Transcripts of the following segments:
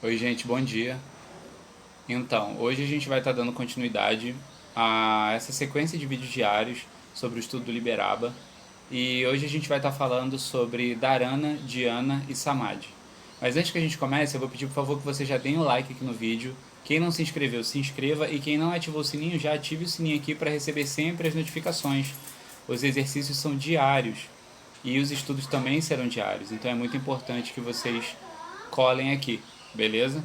Oi, gente, bom dia. Então, hoje a gente vai estar dando continuidade a essa sequência de vídeos diários sobre o estudo do Liberaba. E hoje a gente vai estar falando sobre Dharana, Dhyana e Samadhi. Mas antes que a gente comece, eu vou pedir por favor que você já dê um like aqui no vídeo. Quem não se inscreveu, se inscreva. E quem não ativou o sininho, já ative o sininho aqui para receber sempre as notificações. Os exercícios são diários e os estudos também serão diários. Então é muito importante que vocês colhem aqui, beleza?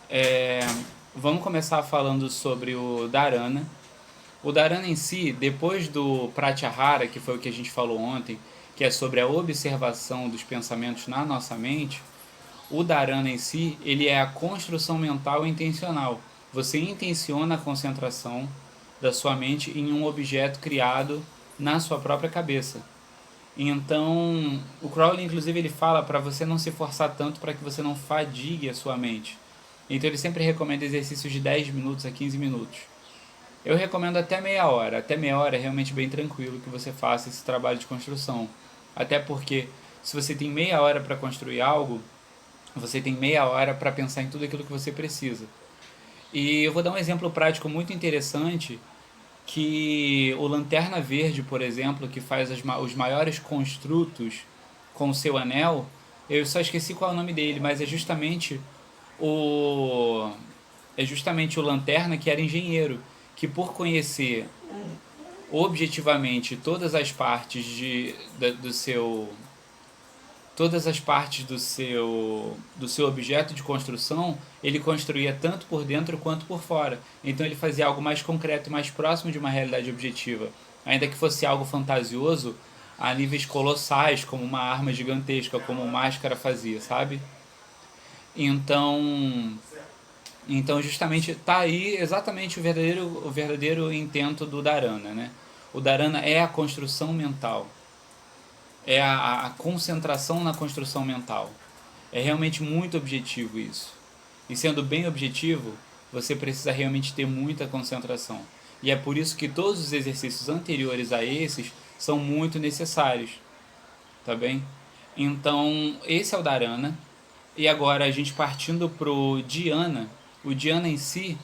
É, Vamos começar falando sobre o Dharana. O Dharana em si, depois do Pratyahara, que foi o que a gente falou ontem, que é sobre a observação dos pensamentos na nossa mente, o Dharana em si, ele é a construção mental intencional. Você intenciona a concentração da sua mente em um objeto criado na sua própria cabeça. Então, o Crowley, inclusive, ele fala para você não se forçar tanto para que você não fadigue a sua mente. Então, ele sempre recomenda exercícios de 10 minutos a 15 minutos. Eu recomendo até meia hora. Até meia hora é realmente bem tranquilo que você faça esse trabalho de construção. Até porque, se você tem meia hora para construir algo, você tem meia hora para pensar em tudo aquilo que você precisa. E eu vou dar um exemplo prático muito interessante que o Lanterna Verde, por exemplo, que faz os maiores construtos com o seu anel, eu só esqueci qual é o nome dele, mas o é justamente o Lanterna que era engenheiro, que por conhecer objetivamente todas as partes do seu objeto de construção, ele construía tanto por dentro quanto por fora. Então ele fazia algo mais concreto e mais próximo de uma realidade objetiva. Ainda que fosse algo fantasioso, a níveis colossais, como uma arma gigantesca, como o Máscara fazia, sabe? Então, então justamente tá aí exatamente o verdadeiro intento do Dharana, né? O Dharana é a construção mental, é a concentração na construção mental. É realmente muito objetivo isso. E sendo bem objetivo, você precisa realmente ter muita concentração. E é por isso que todos os exercícios anteriores a esses são muito necessários, tá bem? Então, esse é o Dharana. E agora a gente partindo pro Dhyana, o Dhyana em si,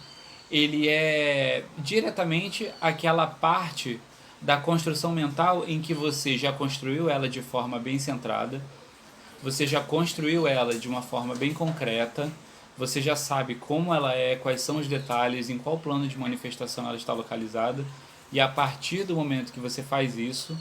ele é diretamente aquela parte da construção mental em que você já construiu ela de forma bem centrada, você já construiu ela de uma forma bem concreta, você já sabe como ela é, quais são os detalhes, em qual plano de manifestação ela está localizada, e a partir do momento que você faz isso,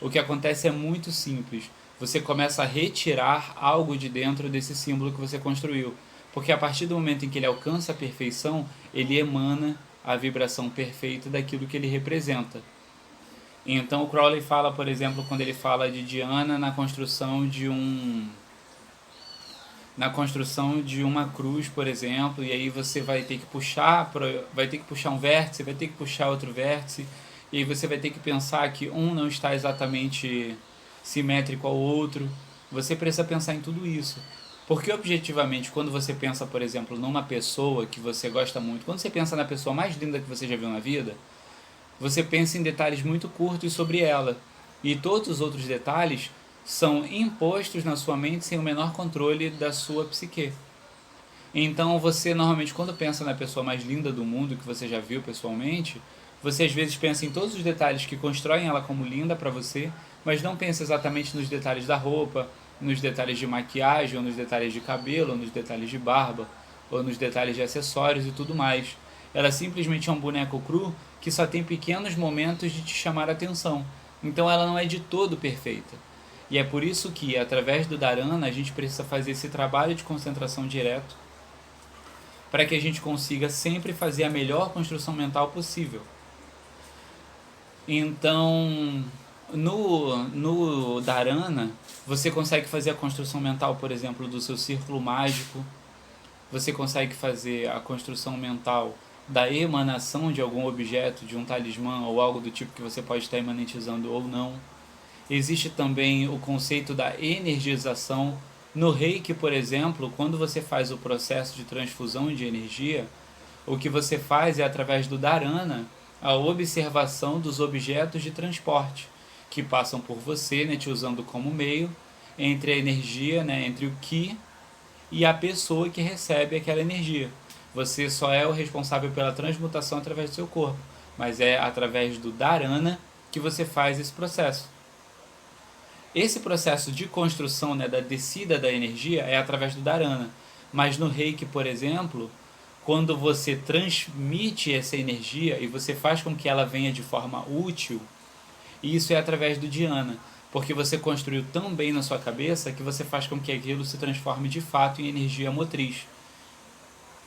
o que acontece é muito simples. Você começa a retirar algo de dentro desse símbolo que você construiu. Porque a partir do momento em que ele alcança a perfeição, ele emana a vibração perfeita daquilo que ele representa. Então o Crowley fala, por exemplo, quando ele fala de Diana na construção de uma cruz, por exemplo, e aí você vai ter que puxar um vértice, vai ter que puxar outro vértice, e aí você vai ter que pensar que um não está exatamente simétrico ao outro. Você precisa pensar em tudo isso. Porque objetivamente, quando você pensa, por exemplo, numa pessoa que você gosta muito, quando você pensa na pessoa mais linda que você já viu na vida, você pensa em detalhes muito curtos sobre ela. E todos os outros detalhes são impostos na sua mente sem o menor controle da sua psique. Então você normalmente quando pensa na pessoa mais linda do mundo que você já viu pessoalmente, você às vezes pensa em todos os detalhes que constroem ela como linda para você, mas não pensa exatamente nos detalhes da roupa, nos detalhes de maquiagem, ou nos detalhes de cabelo, ou nos detalhes de barba, ou nos detalhes de acessórios e tudo mais. Ela simplesmente é um boneco cru que só tem pequenos momentos de te chamar a atenção. Então ela não é de todo perfeita. E é por isso que, através do Dharana, a gente precisa fazer esse trabalho de concentração direto para que a gente consiga sempre fazer a melhor construção mental possível. Então, no Dharana, você consegue fazer a construção mental, por exemplo, do seu círculo mágico, você consegue fazer a construção mental da emanação de algum objeto, de um talismã ou algo do tipo que você pode estar emanetizando ou não. Existe também o conceito da energização. No Reiki, por exemplo, quando você faz o processo de transfusão de energia, o que você faz é, através do Dharana, a observação dos objetos de transporte que passam por você, né, te usando como meio entre a energia, né, entre o Ki e a pessoa que recebe aquela energia. Você só é o responsável pela transmutação através do seu corpo, mas é através do dharana que você faz esse processo. Esse processo de construção, né, da descida da energia é através do dharana. Mas no Reiki, por exemplo, quando você transmite essa energia e você faz com que ela venha de forma útil, isso é através do dhyana, porque você construiu tão bem na sua cabeça que você faz com que aquilo se transforme de fato em energia motriz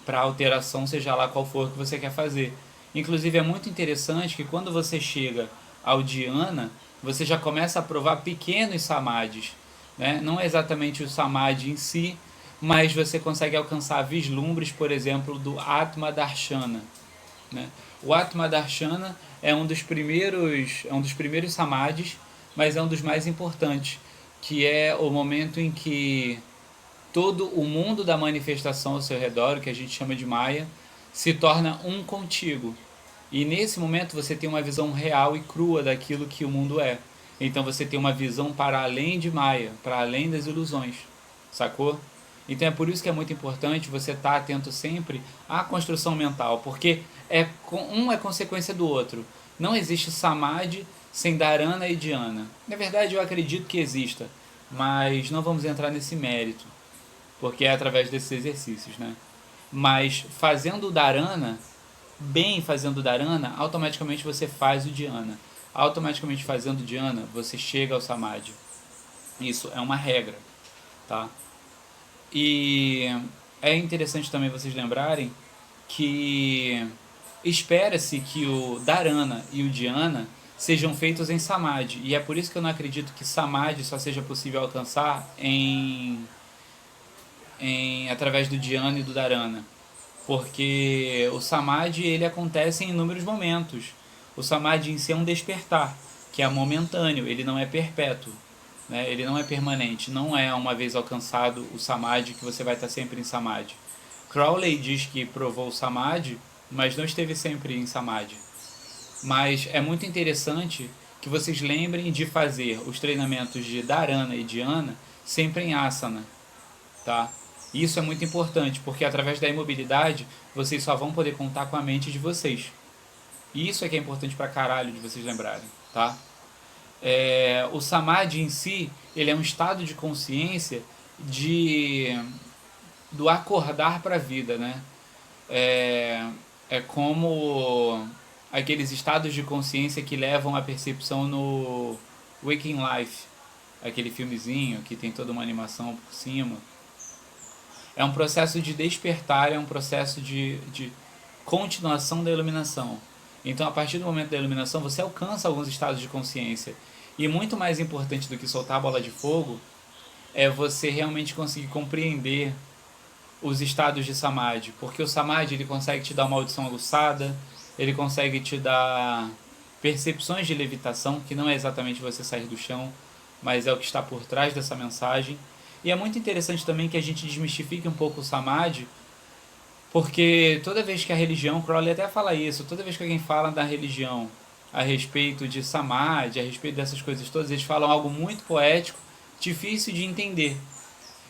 para a alteração, seja lá qual for que você quer fazer. Inclusive é muito interessante que quando você chega ao dhyana, você já começa a provar pequenos samadhis, né? Não é exatamente o samadhi em si, mas você consegue alcançar vislumbres, por exemplo, do Atma Darshana, né? O Atma Darshana é um dos primeiros samadhis, mas é um dos mais importantes, que é o momento em que todo o mundo da manifestação ao seu redor, o que a gente chama de Maya, se torna um contigo. E nesse momento você tem uma visão real e crua daquilo que o mundo é. Então você tem uma visão para além de Maya, para além das ilusões, sacou? Então é por isso que é muito importante você estar atento sempre à construção mental, porque um é consequência do outro. Não existe samadhi sem dharana e dhyana. Na verdade eu acredito que exista, mas não vamos entrar nesse mérito, porque é através desses exercícios, né? Mas fazendo o dharana, bem fazendo o dharana, automaticamente você faz o dhyana. Automaticamente fazendo o dhyana, você chega ao samadhi. Isso é uma regra, tá? E é interessante também vocês lembrarem que espera-se que o dharana e o dhyana sejam feitos em samadhi. E é por isso que eu não acredito que samadhi só seja possível alcançar através do dhyana e do dharana, porque o samadhi ele acontece em inúmeros momentos. O samadhi em si é um despertar, que é momentâneo, ele não é perpétuo, né? Ele não é permanente, não é uma vez alcançado o samadhi que você vai estar sempre em samadhi. Crowley diz que provou o samadhi, mas não esteve sempre em samadhi. Mas é muito interessante que vocês lembrem de fazer os treinamentos de dharana e dhyana sempre em asana, tá? Isso é muito importante, porque através da imobilidade vocês só vão poder contar com a mente de vocês. E isso é que é importante pra caralho de vocês lembrarem, tá? O samadhi em si, ele é um estado de consciência do acordar para a vida, né? É como aqueles estados de consciência que levam à percepção no Waking Life, aquele filmezinho que tem toda uma animação por cima. É um processo de despertar, é um processo de continuação da iluminação. Então, a partir do momento da iluminação, você alcança alguns estados de consciência. E muito mais importante do que soltar a bola de fogo é você realmente conseguir compreender os estados de samadhi. Porque o samadhi ele consegue te dar uma audição aguçada, ele consegue te dar percepções de levitação, que não é exatamente você sair do chão, mas é o que está por trás dessa mensagem. E é muito interessante também que a gente desmistifique um pouco o samadhi, porque toda vez que a religião, Crowley até fala isso, toda vez que alguém fala da religião a respeito de samadhi, a respeito dessas coisas todas, eles falam algo muito poético, difícil de entender.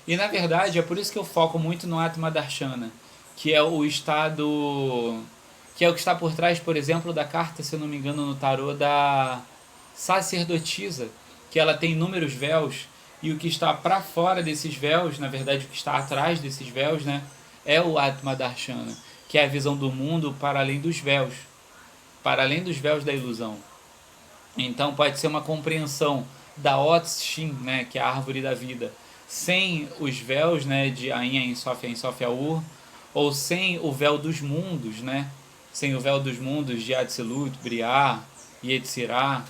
E na verdade é por isso que eu foco muito no Atma Darshana, que é o estado, que é o que está por trás, por exemplo, da carta, se eu não me engano, no tarô da sacerdotisa, que ela tem inúmeros véus, e o que está para fora desses véus, na verdade o que está atrás desses véus, né, é o Atma Darshana, que é a visão do mundo para além dos véus da ilusão. Então pode ser uma compreensão da Otshim, né, que é a árvore da vida, sem os véus, né, de Ain, Ain, Sof, Aur, ou sem o véu dos mundos, né, sem o véu dos mundos de Atzilut, Briah, Yetzirah.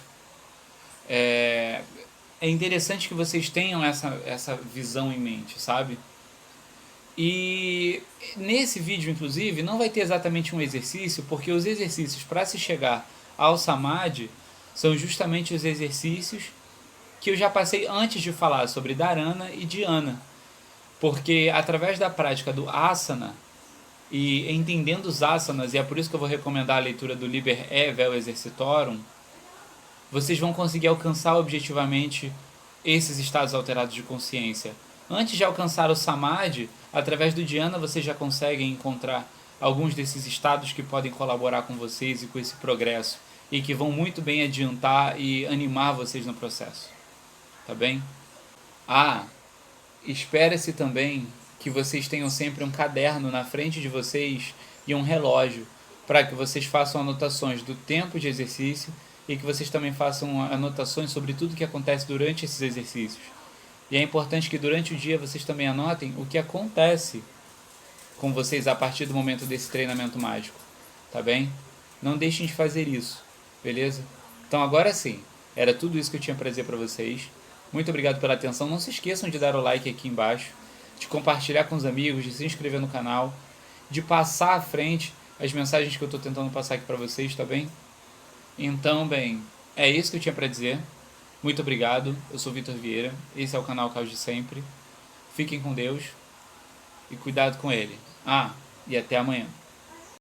É interessante que vocês tenham essa visão em mente, sabe? E nesse vídeo, inclusive, não vai ter exatamente um exercício, porque os exercícios para se chegar ao Samadhi são justamente os exercícios que eu já passei antes de falar sobre Dharana e Dhyana. Porque através da prática do Asana, e entendendo os asanas, e é por isso que eu vou recomendar a leitura do Liber Vel Exercitorum, vocês vão conseguir alcançar objetivamente esses estados alterados de consciência. Antes de alcançar o Samadhi, através do Dhyana vocês já conseguem encontrar alguns desses estados que podem colaborar com vocês e com esse progresso e que vão muito bem adiantar e animar vocês no processo. Tá bem? Espera-se também que vocês tenham sempre um caderno na frente de vocês e um relógio para que vocês façam anotações do tempo de exercício e que vocês também façam anotações sobre tudo que acontece durante esses exercícios. E é importante que durante o dia vocês também anotem o que acontece com vocês a partir do momento desse treinamento mágico, tá bem? Não deixem de fazer isso, beleza? Então agora sim, era tudo isso que eu tinha para dizer para vocês. Muito obrigado pela atenção. Não se esqueçam de dar o like aqui embaixo, de compartilhar com os amigos, de se inscrever no canal, de passar à frente as mensagens que eu estou tentando passar aqui para vocês, tá bem? Então, bem, é isso que eu tinha para dizer. Muito obrigado. Eu sou Vitor Vieira. Esse é o canal Caos de Sempre. Fiquem com Deus e cuidado com ele. E até amanhã.